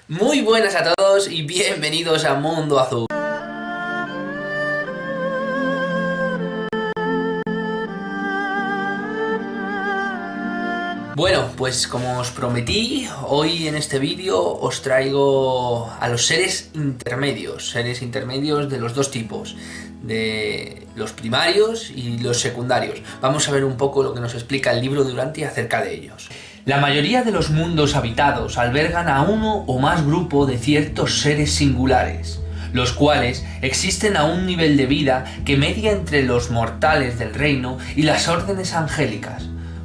Muy buenas a todos y bienvenidos a Mundo Azul. Bueno, pues como os prometí, hoy en este vídeo os traigo a los seres intermedios de los dos tipos, de los primarios y los secundarios. Vamos a ver un poco lo que nos explica el libro de Duranti acerca de ellos. La mayoría de los mundos habitados albergan a uno o más grupos de ciertos seres singulares, los cuales existen a un nivel de vida que media entre los mortales del reino y las órdenes angélicas.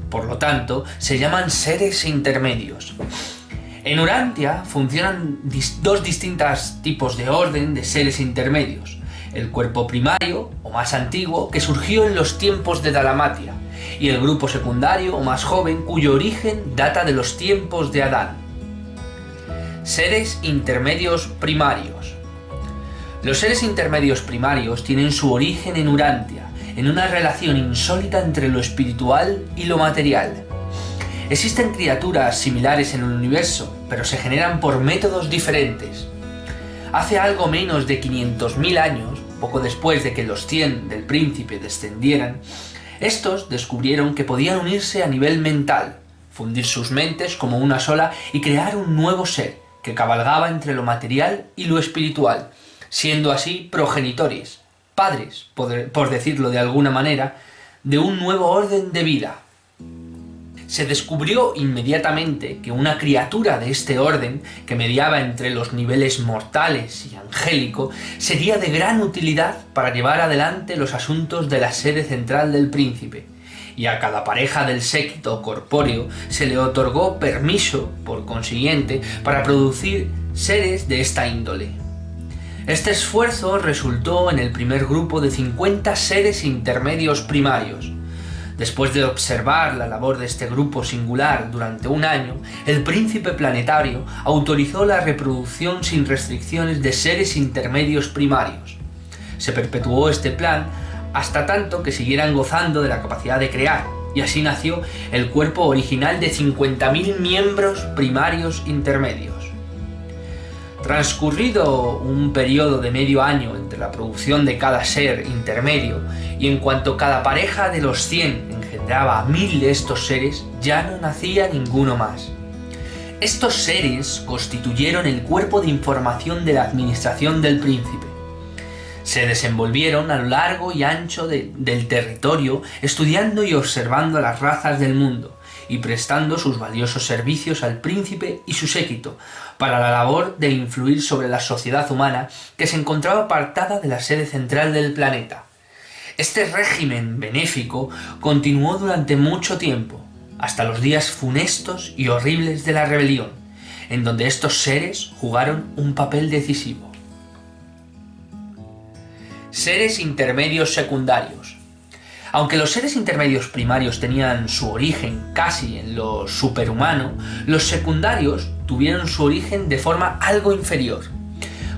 Por lo tanto, se llaman seres intermedios. En Urantia funcionan dos distintos tipos de orden de seres intermedios. El cuerpo primario, o más antiguo, que surgió en los tiempos de Dalamatia, y el grupo secundario, o más joven, cuyo origen data de los tiempos de Adán. Seres intermedios primarios. Los seres intermedios primarios tienen su origen en Urantia, en una relación insólita entre lo espiritual y lo material. Existen criaturas similares en el universo, pero se generan por métodos diferentes. Hace algo menos de 500.000 años, poco después de que los 100 del príncipe descendieran, estos descubrieron que podían unirse a nivel mental, fundir sus mentes como una sola y crear un nuevo ser que cabalgaba entre lo material y lo espiritual, siendo así progenitores, padres, por decirlo de alguna manera, de un nuevo orden de vida. Se descubrió inmediatamente que una criatura de este orden, que mediaba entre los niveles mortales y angélico, sería de gran utilidad para llevar adelante los asuntos de la sede central del príncipe, y a cada pareja del séquito corpóreo se le otorgó permiso, por consiguiente, para producir seres de esta índole. Este esfuerzo resultó en el primer grupo de 50 seres intermedios primarios. Después de observar la labor de este grupo singular durante un año, el príncipe planetario autorizó la reproducción sin restricciones de seres intermedios primarios. Se perpetuó este plan hasta tanto que siguieran gozando de la capacidad de crear, y así nació el cuerpo original de 50.000 miembros primarios intermedios. Transcurrido un periodo de medio año entre la producción de cada ser intermedio, y en cuanto cada pareja de los 100 engendraba a 1000 de estos seres, ya no nacía ninguno más. Estos seres constituyeron el cuerpo de información de la administración del príncipe. Se desenvolvieron a lo largo y ancho del territorio, estudiando y observando las razas del mundo, y prestando sus valiosos servicios al príncipe y su séquito, para la labor de influir sobre la sociedad humana que se encontraba apartada de la sede central del planeta. Este régimen benéfico continuó durante mucho tiempo, hasta los días funestos y horribles de la rebelión, en donde estos seres jugaron un papel decisivo. Seres intermedios secundarios. Aunque los seres intermedios primarios tenían su origen casi en lo superhumano, los secundarios tuvieron su origen de forma algo inferior,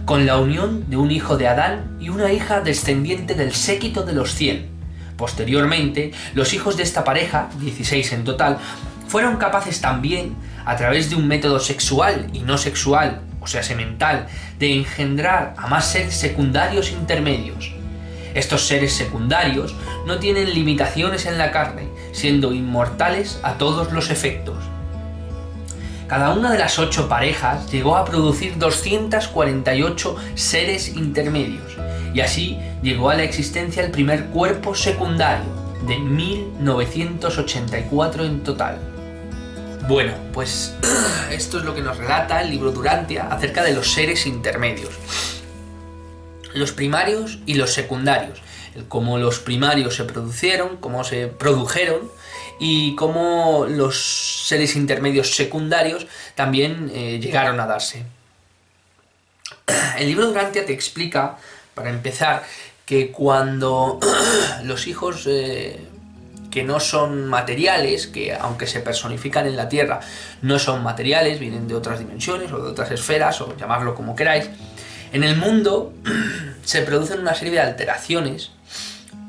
con la unión de un hijo de Adán y una hija descendiente del séquito de los 100. Posteriormente, los hijos de esta pareja, 16 en total, fueron capaces también, a través de un método sexual y no sexual, o sea, semental, de engendrar a más seres secundarios intermedios. Estos seres secundarios no tienen limitaciones en la carne, siendo inmortales a todos los efectos. Cada una de las 8 parejas llegó a producir 248 seres intermedios, y así llegó a la existencia el primer cuerpo secundario, de 1984 en total. Bueno, pues esto es lo que nos relata el libro Durantia acerca de los seres intermedios. Los primarios y los secundarios, cómo los primarios se produjeron y cómo los seres intermedios secundarios también llegaron a darse. El libro Durantia te explica, para empezar, que cuando los hijos que no son materiales, que aunque se personifican en la Tierra, no son materiales, vienen de otras dimensiones o de otras esferas, o llamarlo como queráis, en el mundo se producen una serie de alteraciones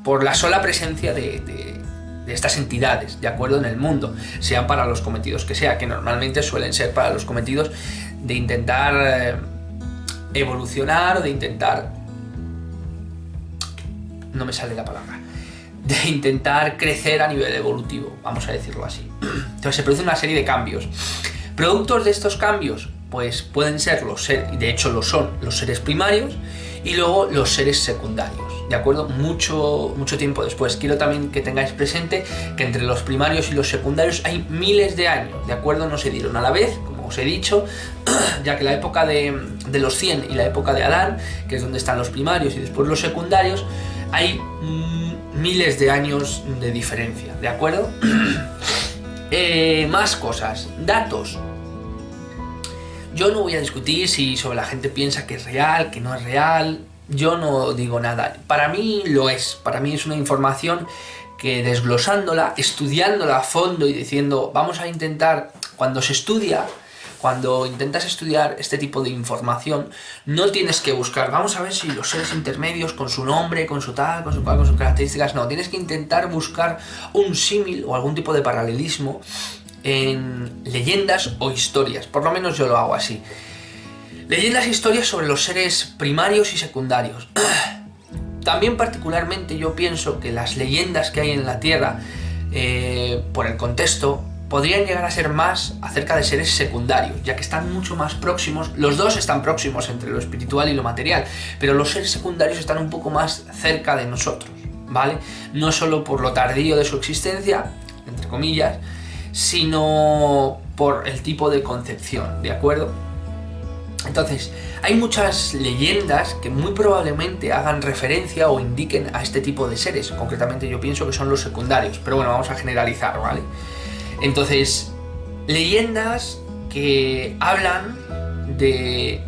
por la sola presencia de estas entidades, de acuerdo, en el mundo, sean para los cometidos que sea, que normalmente suelen ser para los cometidos de intentar evolucionar, o de intentar... no me sale la palabra, de intentar crecer a nivel evolutivo, vamos a decirlo así. Entonces se produce una serie de cambios. Productos de estos cambios, pues pueden ser los seres, y de hecho lo son, los seres primarios, y luego los seres secundarios, ¿de acuerdo? Mucho tiempo después. Quiero también que tengáis presente que entre los primarios y los secundarios hay miles de años, ¿de acuerdo? No se dieron a la vez, como os he dicho, ya que la época de los 100 y la época de Adán, que es donde están los primarios y después los secundarios, hay miles de años de diferencia, ¿de acuerdo? Más cosas, datos. Yo no voy a discutir si sobre la gente piensa que es real, que no es real. Yo no digo nada. Para mí lo es. Para mí es una información que, desglosándola, estudiándola a fondo y diciendo, vamos a intentar, cuando intentas estudiar este tipo de información, no tienes que buscar, vamos a ver si los seres intermedios con su nombre, con su tal, con su cual, con sus características, no, tienes que intentar buscar un símil o algún tipo de paralelismo en leyendas o historias. Por lo menos yo lo hago así. Leyendas e historias sobre los seres primarios y secundarios. También particularmente yo pienso que las leyendas que hay en la Tierra, por el contexto, podrían llegar a ser más acerca de seres secundarios, ya que están mucho más próximos. Los dos están próximos entre lo espiritual y lo material, pero los seres secundarios están un poco más cerca de nosotros, ¿vale? No solo por lo tardío de su existencia, entre comillas, sino por el tipo de concepción, ¿de acuerdo? Entonces, hay muchas leyendas que muy probablemente hagan referencia o indiquen a este tipo de seres. Concretamente yo pienso que son los secundarios, pero bueno, vamos a generalizar, ¿vale? Entonces, leyendas que hablan de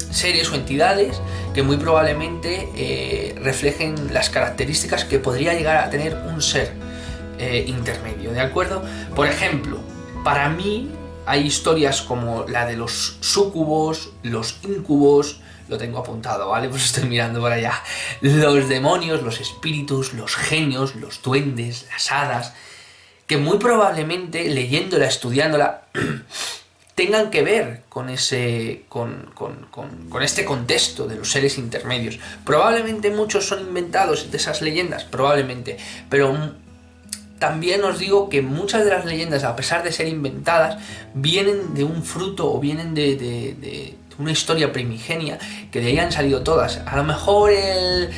seres o entidades que muy probablemente reflejen las características que podría llegar a tener un ser intermedio, ¿de acuerdo? Por ejemplo, para mí hay historias como la de los súcubos, los íncubos, lo tengo apuntado, ¿vale? Pues estoy mirando por allá. Los demonios, los espíritus, los genios, los duendes, las hadas, que muy probablemente, leyéndola, estudiándola, tengan que ver con este contexto de los seres intermedios. Probablemente muchos son inventados de esas leyendas, probablemente, pero también os digo que muchas de las leyendas, a pesar de ser inventadas, vienen de un fruto o vienen de una historia primigenia, que de ahí han salido todas. A lo mejor el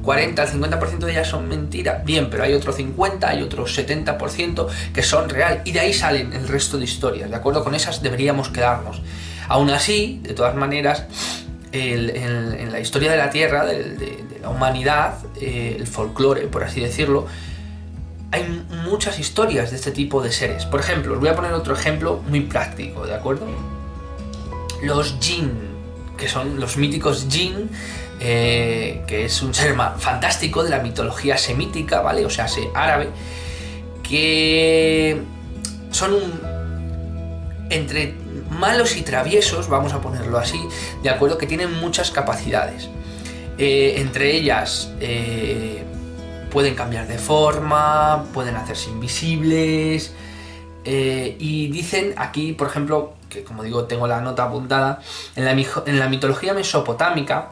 40, el 50% de ellas son mentiras, bien, pero hay otro 50, hay otro 70% que son real, y de ahí salen el resto de historias, ¿de acuerdo? Con esas deberíamos quedarnos. Aún así, de todas maneras, en la historia de la Tierra, de la humanidad, el folclore, por así decirlo, hay muchas historias de este tipo de seres. Por ejemplo, os voy a poner otro ejemplo muy práctico, ¿de acuerdo? Los jinn, que son los míticos jinn, que es un ser fantástico de la mitología semítica, ¿vale? O sea, árabe, que son entre malos y traviesos, vamos a ponerlo así, ¿de acuerdo? Que tienen muchas capacidades. Entre ellas, pueden cambiar de forma, pueden hacerse invisibles, y dicen aquí, por ejemplo, que como digo, tengo la nota apuntada, en la mitología mesopotámica,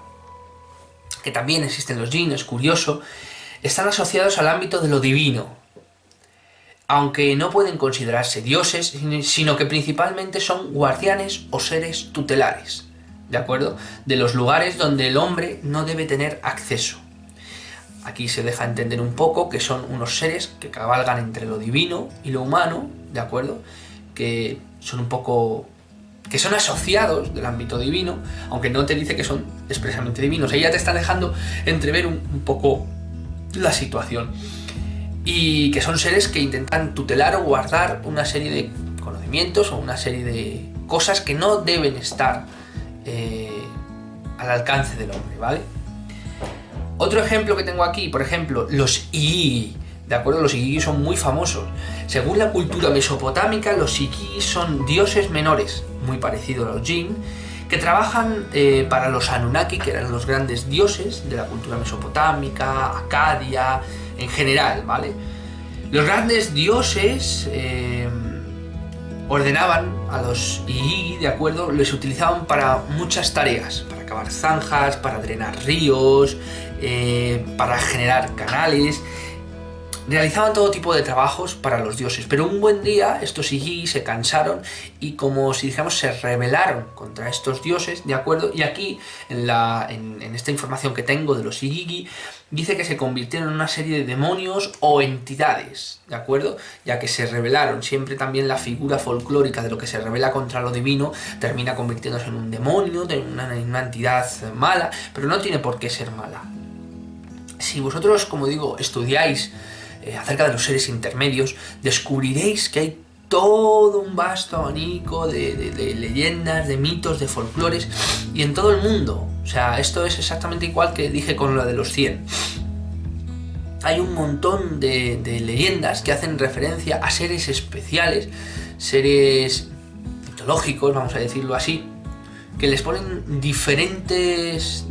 que también existen los jinn, es curioso, están asociados al ámbito de lo divino, aunque no pueden considerarse dioses, sino que principalmente son guardianes o seres tutelares, ¿de acuerdo? De los lugares donde el hombre no debe tener acceso. Aquí se deja entender un poco que son unos seres que cabalgan entre lo divino y lo humano, ¿de acuerdo? Que son un poco... que son asociados del ámbito divino, aunque no te dice que son expresamente divinos. Ahí ya te está dejando entrever un poco la situación. Y que son seres que intentan tutelar o guardar una serie de conocimientos o una serie de cosas que no deben estar al alcance del hombre, ¿vale? Otro ejemplo que tengo aquí, por ejemplo, los Igigi, ¿de acuerdo? Los Igigi son muy famosos. Según la cultura mesopotámica, los Igigi son dioses menores, muy parecidos a los jinn, que trabajan para los Anunnaki, que eran los grandes dioses de la cultura mesopotámica, Acadia, en general, ¿vale? Los grandes dioses ordenaban a los Igigi, ¿de acuerdo? Les utilizaban para muchas tareas, para cavar zanjas, para drenar ríos, para generar canales. Realizaban todo tipo de trabajos para los dioses, pero un buen día estos Igigi se cansaron y, como si dijéramos, se rebelaron contra estos dioses, ¿de acuerdo? Y aquí, en esta información que tengo de los Igigi, dice que se convirtieron en una serie de demonios o entidades, ¿de acuerdo? Ya que se rebelaron. Siempre también la figura folclórica de lo que se rebela contra lo divino termina convirtiéndose en un demonio, en una entidad mala, pero no tiene por qué ser mala. Si vosotros, como digo, estudiáis acerca de los seres intermedios, descubriréis que hay todo un vasto abanico de leyendas, de mitos, de folclores, y en todo el mundo. O sea, esto es exactamente igual que dije con lo de los 100. Hay un montón de leyendas que hacen referencia a seres especiales, seres mitológicos, vamos a decirlo así, que les ponen diferentes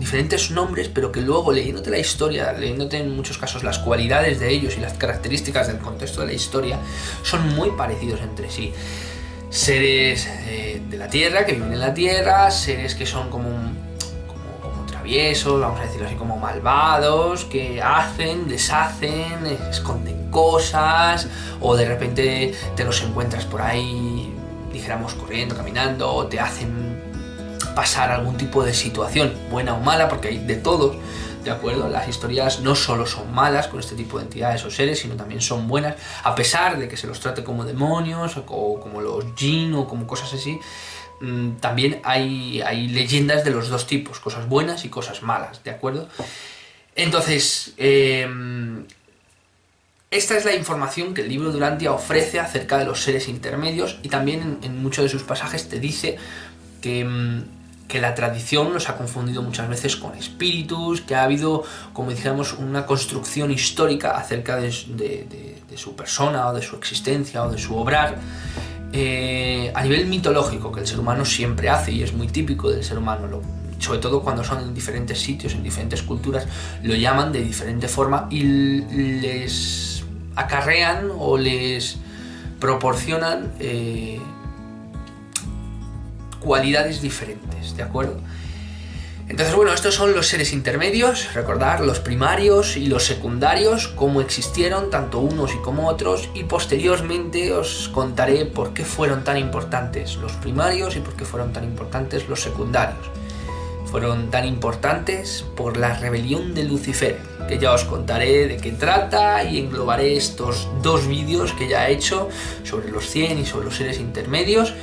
nombres, pero que luego, leyéndote la historia, leyéndote en muchos casos las cualidades de ellos y las características del contexto de la historia, son muy parecidos entre sí. Seres de la tierra, que viven en la tierra, seres que son como traviesos, vamos a decirlo así, como malvados, que hacen, deshacen, esconden cosas, o de repente te los encuentras por ahí, dijéramos, corriendo, caminando, o te hacen pasar algún tipo de situación, buena o mala, porque hay de todos, ¿de acuerdo? Las historias no solo son malas con este tipo de entidades o seres, sino también son buenas, a pesar de que se los trate como demonios, o como los jinn, o como cosas así. También hay leyendas de los dos tipos, cosas buenas y cosas malas, ¿de acuerdo? Entonces, esta es la información que el libro de Urantia ofrece acerca de los seres intermedios, y también en muchos de sus pasajes te dice que la tradición los ha confundido muchas veces con espíritus, que ha habido, como dijéramos, una construcción histórica acerca de su persona, o de su existencia, o de su obrar, a nivel mitológico, que el ser humano siempre hace, y es muy típico del ser humano, sobre todo cuando son en diferentes sitios, en diferentes culturas, lo llaman de diferente forma y les acarrean o les proporcionan cualidades diferentes, ¿de acuerdo? Entonces, bueno, estos son los seres intermedios, recordad, los primarios y los secundarios, cómo existieron, tanto unos y como otros, y posteriormente os contaré por qué fueron tan importantes los primarios y por qué fueron tan importantes los secundarios. Fueron tan importantes por la rebelión de Lucifer, que ya os contaré de qué trata, y englobaré estos dos vídeos que ya he hecho sobre los 100 y sobre los seres intermedios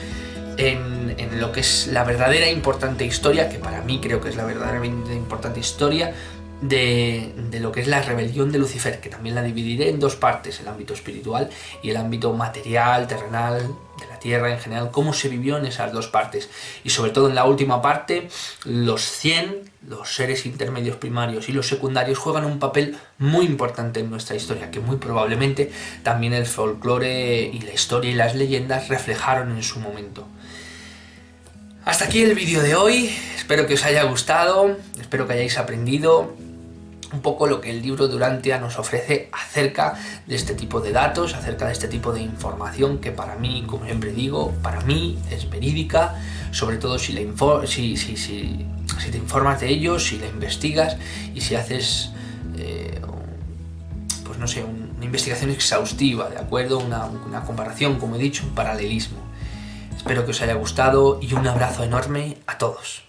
en lo que es la verdadera importante historia, que para mí creo que es la verdaderamente importante historia de lo que es la rebelión de Lucifer, que también la dividiré en dos partes, el ámbito espiritual y el ámbito material, terrenal, de la tierra en general, cómo se vivió en esas dos partes. Y sobre todo en la última parte, los 100, los seres intermedios primarios y los secundarios juegan un papel muy importante en nuestra historia, que muy probablemente también el folclore y la historia y las leyendas reflejaron en su momento. Hasta aquí el vídeo de hoy, espero que os haya gustado, espero que hayáis aprendido un poco lo que el libro de Urantia nos ofrece acerca de este tipo de datos, acerca de este tipo de información que para mí, como siempre digo, para mí es verídica, sobre todo si te informas de ello, si la investigas y si haces, pues no sé, una investigación exhaustiva, ¿de acuerdo? Una comparación, como he dicho, un paralelismo. Espero que os haya gustado y un abrazo enorme a todos.